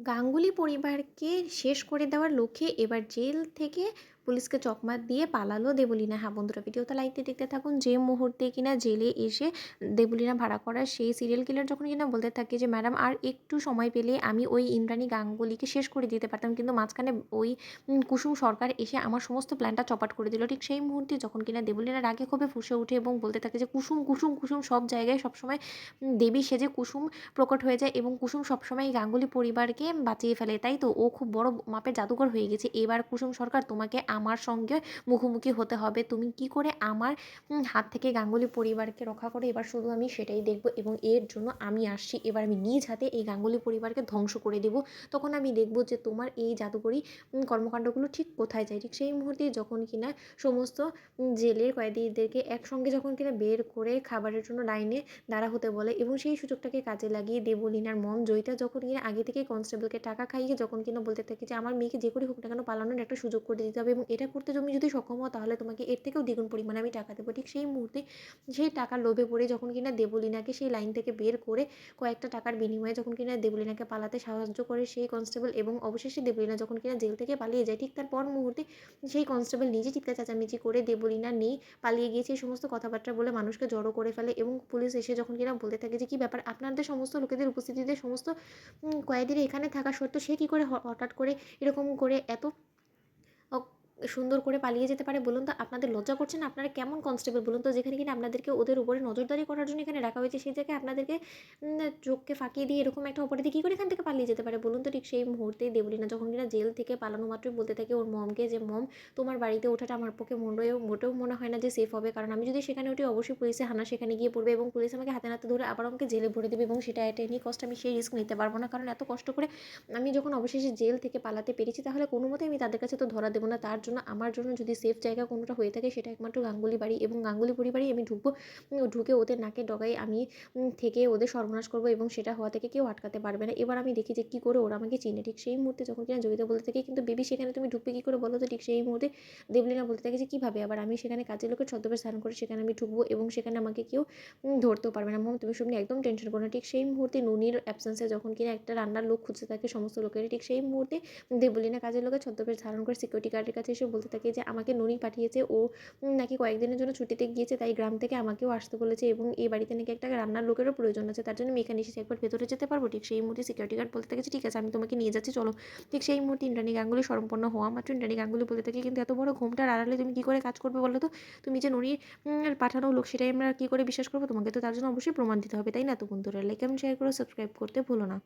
গাঙ্গুলি পরিবারকে শেষ করে দেওয়ার লক্ষ্যে এবার জেল থেকে পুলিশকে চকমা দিয়ে পালালো দেবলীনা। হ্যাঁ বন্ধুরা, ভিডিওটা লাইক দিয়ে দেখতে থাকুন। যে মুহূর্তে কিনা জেলে এসে দেবলীনা ভাড়া করা সেই সিরিয়াল কিলার যখন কিনা বলতে থাকে যে ম্যাডাম আর একটু সময় পেলে আমি ওই ইন্দ্রাণী গাঙ্গুলিকে শেষ করে দিতে পারতাম, কিন্তু মাঝখানে ওই কুসুম সরকার এসে আমার সমস্ত প্ল্যানটা চপাট করে দিল। ঠিক সেই মুহূর্তে যখন কিনা দেবলীনা রাগে ক্ষোভে ফুঁসে ওঠে এবং বলতে থাকে যে কুসুম কুসুম কুসুম সব জায়গায় সবসময় দেবী সেজে কুসুম প্রকট হয়ে যায় এবং কুসুম সবসময় গাঙ্গুলি পরিবারকে বাঁচিয়ে ফেলে, তাই তো ও খুব বড় মাপের জাদুকর হয়ে গেছে। এবার কুসুম সরকার তোমাকে আমার সঙ্গে মুখোমুখি হতে হবে, তুমি কি করে আমার হাত থেকে গাঙ্গুলি পরিবারকে রক্ষা করে, এবার শুধু আমি সেটাই দেখব এবং এর জন্য আমি আসছি। এবার আমি নিজ হাতে এই গাঙ্গুলি পরিবারকে ধ্বংস করে দেব। তখন আমি দেখব যে তোমার এই জাদুকরি কর্মকাণ্ডগুলো ঠিক কোথায় যায়। ঠিক সেই মুহূর্তে যখন কিনা সমস্ত জেলের কয়েদিদেরকে একসঙ্গে যখন কিনা বের করে খাবারের জন্য লাইনে দাঁড়া হতে বলে এবং সেই সুযোগটাকে কাজে লাগিয়ে দেবলীনার মম জয়িতা যখন কিনা আগে থেকেই কনস্টেবলকে টাকা খাইয়ে যখন কিনা বলতে থাকে যে আমার মেয়েকে যে করে হোক না কেন পালানোর একটা সুযোগ করে দিতে হবে এবং এটা করতে তুমি যদি সক্ষম হও তাহলে তোমাকে এর থেকেও দ্বিগুণ পরিমাণে আমি টাকা দেবো। ঠিক সেই মুহূর্তে সেই টাকার লোভে পড়ে যখন কিনা দেবলীনাকে সেই লাইন থেকে বের করে কয়েকটা টাকার বিনিময়ে যখন কিনা দেবলীনাকে পালাতে সাহায্য করে সেই কনস্টেবল এবং অবশেষে দেবলীনা যখন কিনা জেল থেকে পালিয়ে যায়, ঠিক তার পর মুহূর্তে সেই কনস্টেবল নিজে চিৎকার চেঁচামেচি করে দেবলীনা নেই, পালিয়ে গিয়েছে এই সমস্ত কথাবার্তা বলে মানুষকে জড়ো করে ফেলে এবং পুলিশ এসে যখন কিনা বলতে থাকে যে কী ব্যাপার, আপনাদের সমস্ত লোকেদের উপস্থিতিতে সমস্ত কয়েদিরা এখানে থাকা সত্ত্বেও সে কী করে হঠাৎ করে এরকম করে এত অ সুন্দর করে পালিয়ে যেতে পারে বলুন তো? আপনাদের লজ্জা করছে না? আপনারা কেমন কনস্টেবল বলুন তো? যেখানে কিনা আপনাদেরকে ওদের উপরে নজরদারি করার জন্য এখানে রাখা হয়েছে, সেই জায়গায় আপনাদেরকে চোখকে ফাঁকি দিয়ে এরকম একটা অপরাধী কী করে এখান থেকে পালিয়ে যেতে পারে বলুন তো? ঠিক সেই মুহূর্তেই দেবলীনা যখন কিনা জেল থেকে পালানো মাত্রই বলতে থাকে ওর মমকে যে, "মম, তোমার বাড়িতে ওঠাটা আমার পক্ষে মোটেও মনে হয় না যে সেফ হবে। কারণ আমি যদি সেখানে উঠি অবশ্যই পুলিশের হানা সেখানে গিয়ে পড়বে এবং পুলিশ আমাকে হাতে নাতে ধরে আবার আমাকে জেলে ভরে দেবে এবং সেটা এট এনি কস্ট আমি সেই রিস্ক নিতে পারব না। কারণ এত কষ্ট করে আমি যখন অবশেষে জেল থেকে পালাতে পেরেছি তাহলে কোনোমতেই আমি তাদের কাছে তো ধরা দেবো না। তার জন্য আমার জন্য যদি সেফ জায়গা কোনোটা হয়ে থাকে সেটা একমাত্র গাঙ্গুলি বাড়ি এবং গাঙ্গুলি পরিবারেই আমি ঢুকবো। ঢুকে ওদের নাকের ডগায় আমি থেকে ওদের সর্বনাশ করবো এবং সেটা হওয়া থেকে কেউ আটকাতে পারবে না। এবার আমি দেখি যে কী করে ওরা আমাকে চিনে। ঠিক সেই মুহূর্তে যখন কিনা জয়িতা বলতে থাকে, "কিন্তু বেবি সেখানে তুমি ঢুকবে কী করে বলো তো?" ঠিক সেই মুহূর্তে দেবলীনা বলতে থাকে যে, "কীভাবে আবার? আমি সেখানে কাজের লোকের ছদ্মবেশ ধারণ করে সেখানে আমি ঢুকবো এবং সেখানে আমাকে কেউ ধরতেও পারবে না। মম, তুমি এসব নিয়ে একদম টেনশন করো না।" ঠিক সেই মুহূর্তে ননির অ্যাবসেন্সে যখন কিনা একটা রান্নার লোক খুঁজতে থাকে সমস্ত লোকের, ঠিক সেই মুহূর্তে দেবলীনা কাজের লোকের ছদ্মবেশ ধারণ করে সিকিউরিটি গার্ডের কাছে এসে বলতে থাকে যে, "আমাকে ননি পাঠিয়েছে। ও নাকি কয়েকদিনের জন্য ছুটিতে গিয়েছে, তাই গ্রাম থেকে আমাকেও আসতে বলেছে এবং এই বাড়িতে নাকি একটা রান্নার লোকেরও প্রয়োজন আছে। তার জন্য আমি এখানে এসেছি। একবার ভেতরে যেতে পারবো?" ঠিক সেই মুহূর্তে সিকিউরিটি গার্ড বলতে থাকে যে, "ঠিক আছে, আমি তোমাকে নিয়ে যাচ্ছি, চলো।" ঠিক সেই মুহূর্তে ইন্দ্রাণী গাঙ্গুলি শরণাপন্ন হওয়া মাত্র ইন্দ্রাণী গাঙ্গুলি বলতে থাকে, "কিন্তু এত বড় ঘোমটার আড়ালে তুমি কী করে কাজ করবে বলো তো? তুমি যে ননির পাঠানো লোক সেটাই আমরা কী করে বিশ্বাস করবো? তোমাকে তো তার জন্য অবশ্যই প্রমাণ দিতে হবে, তাই না?" তো বন্ধুরা লাইক, কমেন্ট, শেয়ার করে সাবস্ক্রাইব করতে ভুলো না।